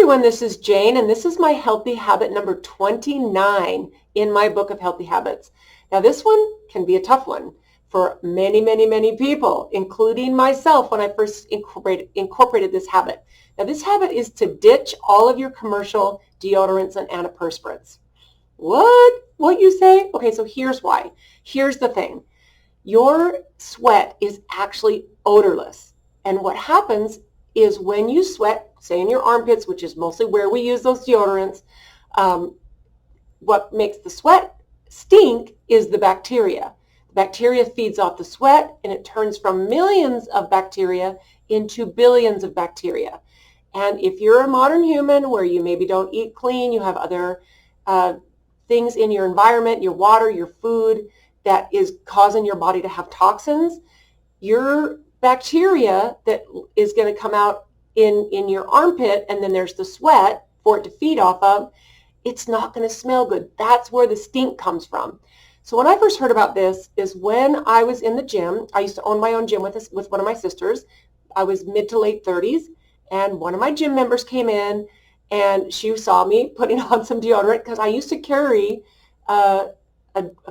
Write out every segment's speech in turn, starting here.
everyone, this is Jane, and this is my healthy habit number 29 in my book of healthy habits. Now, this one can be a tough one for many, many, many people, including myself when I first incorporated this habit. Now, this habit is to ditch all of your commercial deodorants and antiperspirants. What you say? Okay, so here's why. Here's the thing. Your sweat is actually odorless. And what happens is when you sweat, say in your armpits, which is mostly where we use those deodorants, what makes the sweat stink is the bacteria. The bacteria feeds off the sweat, and it turns from millions of bacteria into billions of bacteria. And if you're a modern human where you maybe don't eat clean, you have other things in your environment, your water, your food, that is causing your body to have toxins, your bacteria that is going to come out in your armpit, and then there's the sweat for it to feed off of, it's not going to smell good. That's where the stink comes from. So when I first heard about this is when I was in the gym. I used to own my own gym with one of my sisters. I was mid to late 30s, and one of my gym members came in, and she saw me putting on some deodorant because I used to carry a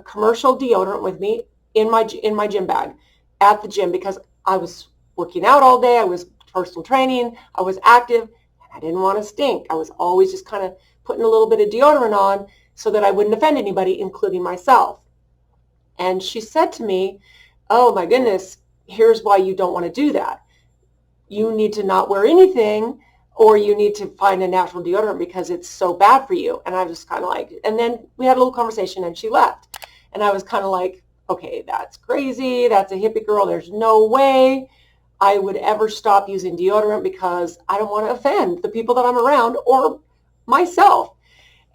commercial deodorant with me in my gym bag at the gym because I was working out all day. I was personal training. I was active. And I didn't want to stink. I was always just kind of putting a little bit of deodorant on so that I wouldn't offend anybody, including myself. And she said to me, "Oh my goodness, here's why you don't want to do that. You need to not wear anything, or you need to find a natural deodorant because it's so bad for you." And I was kind of like, and then we had a little conversation and she left. And I was kind of like, okay, that's crazy. That's a hippie girl. There's no way I would ever stop using deodorant because I don't want to offend the people that I'm around or myself.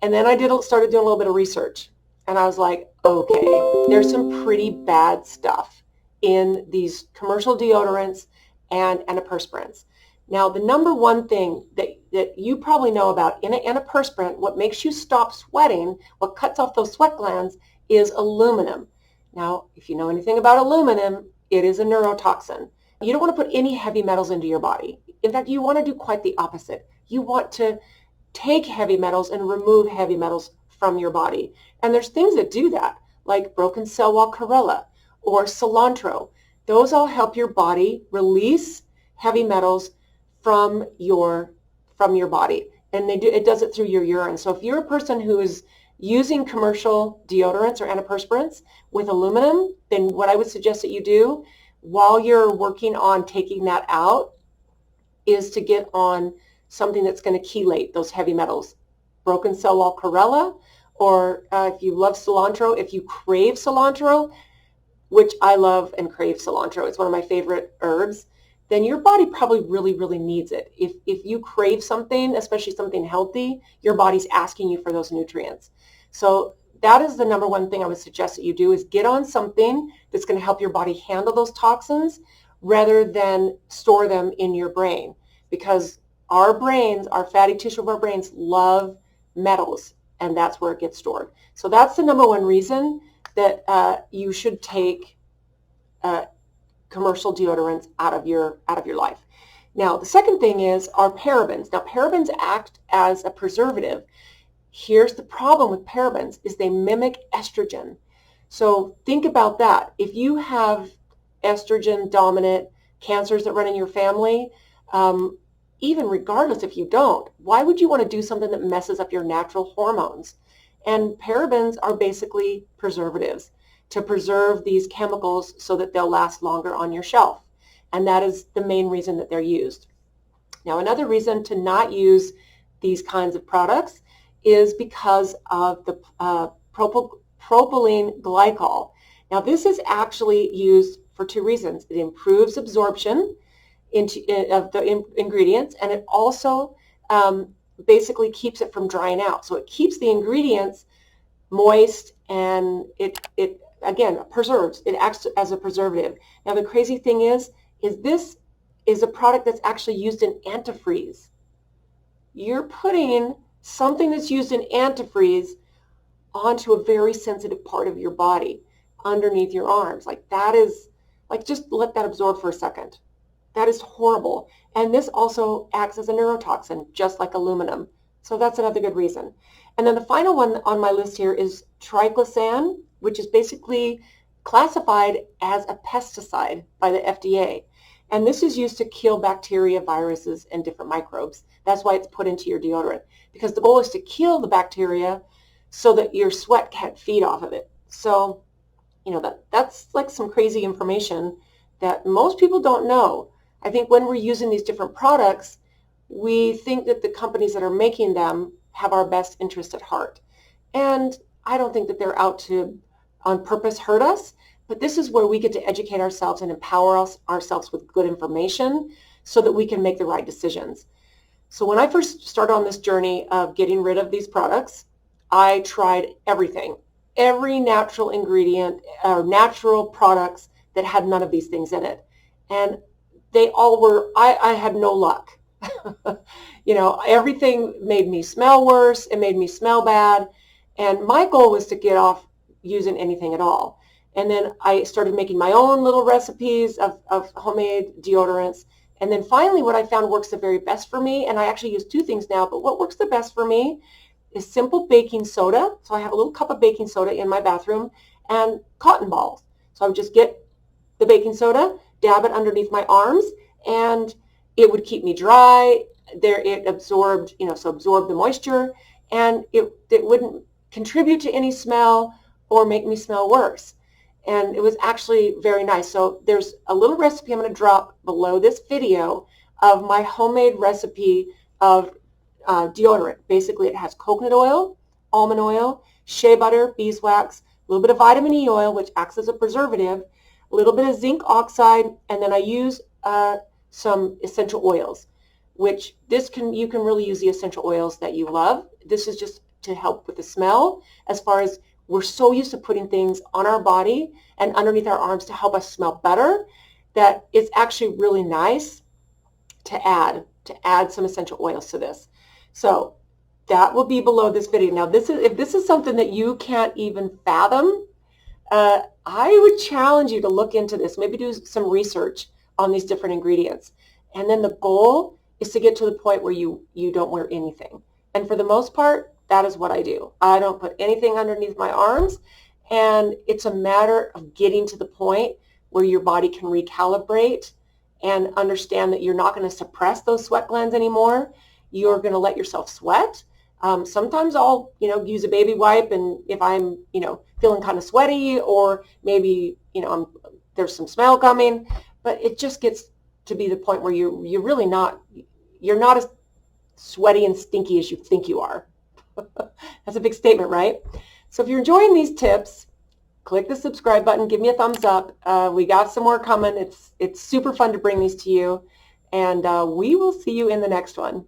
And then I started doing a little bit of research. And I was like, okay, there's some pretty bad stuff in these commercial deodorants and antiperspirants. Now, the number one thing that you probably know about in an antiperspirant, what makes you stop sweating, what cuts off those sweat glands, is aluminum. Now, if you know anything about aluminum, it is a neurotoxin. You don't want to put any heavy metals into your body. In fact, you want to do quite the opposite. You want to take heavy metals and remove heavy metals from your body. And there's things that do that, like broken cell wall chlorella or cilantro. Those all help your body release heavy metals from your body. And it does it through your urine. So if you're a person who is using commercial deodorants or antiperspirants with aluminum, then what I would suggest that you do while you're working on taking that out is to get on something that's going to chelate those heavy metals. Broken cell wall chlorella, or if you love cilantro, if you crave cilantro, which I love and crave cilantro, it's one of my favorite herbs, then your body probably really, really needs it. If you crave something, especially something healthy, your body's asking you for those nutrients. So that is the number one thing I would suggest that you do, is get on something that's going to help your body handle those toxins rather than store them in your brain. Because our brains, our fatty tissue of our brains, love metals, and that's where it gets stored. So that's the number one reason that you should take commercial deodorants out of your life. Now, the second thing is our parabens. Now, parabens act as a preservative. Here's the problem with parabens, is they mimic estrogen. So think about that. If you have estrogen dominant cancers that run in your family, even regardless if you don't, why would you want to do something that messes up your natural hormones? And parabens are basically preservatives to preserve these chemicals so that they'll last longer on your shelf. And that is the main reason that they're used. Now, another reason to not use these kinds of products is because of the propylene glycol. Now, this is actually used for two reasons. It improves absorption of the ingredients, and it also basically keeps it from drying out. So it keeps the ingredients moist, and it again preserves. It acts as a preservative. Now, the crazy thing is this is a product that's actually used in antifreeze. You're putting something that's used in antifreeze onto a very sensitive part of your body underneath your arms. Like, that is, like, just let that absorb for a second. That is horrible. And this also acts as a neurotoxin, just like aluminum. So that's another good reason. And then the final one on my list here is triclosan, which is basically classified as a pesticide by the FDA. And this is used to kill bacteria, viruses, and different microbes. That's why it's put into your deodorant, because the goal is to kill the bacteria so that your sweat can't feed off of it. So, that's like some crazy information that most people don't know. I think when we're using these different products, we think that the companies that are making them have our best interest at heart. And I don't think that they're out to, on purpose, hurt us. But this is where we get to educate ourselves and empower ourselves with good information so that we can make the right decisions. So when I first started on this journey of getting rid of these products, I tried everything, every natural ingredient or natural products that had none of these things in it. And they all were, I had no luck. Everything made me smell worse. It made me smell bad. And my goal was to get off using anything at all. And then I started making my own little recipes of homemade deodorants. And then finally what I found works the very best for me, and I actually use two things now, but what works the best for me is simple baking soda. So I have a little cup of baking soda in my bathroom and cotton balls. So I would just get the baking soda, dab it underneath my arms, and it would keep me dry. It absorbed, absorbed the moisture, and it wouldn't contribute to any smell or make me smell worse. And it was actually very nice. So there's a little recipe I'm going to drop below this video of my homemade recipe of deodorant. Basically, it has coconut oil, almond oil, shea butter, beeswax, a little bit of vitamin E oil, which acts as a preservative, a little bit of zinc oxide, and then I use some essential oils, which you can really use the essential oils that you love. This is just to help with the smell. As far as we're so used to putting things on our body and underneath our arms to help us smell better that it's actually really nice to add some essential oils to this. So that will be below this video. Now, if this is something that you can't even fathom, I would challenge you to look into this, maybe do some research on these different ingredients. And then the goal is to get to the point where you don't wear anything. And for the most part, that is what I do. I don't put anything underneath my arms, and it's a matter of getting to the point where your body can recalibrate and understand that you're not going to suppress those sweat glands anymore. You're going to let yourself sweat. Sometimes I'll, use a baby wipe, and if I'm, feeling kind of sweaty, or maybe, there's some smell coming, but it just gets to be the point where you're not as sweaty and stinky as you think you are. That's a big statement, right? So if you're enjoying these tips, click the subscribe button, give me a thumbs up. We got some more coming. It's super fun to bring these to you, and we will see you in the next one.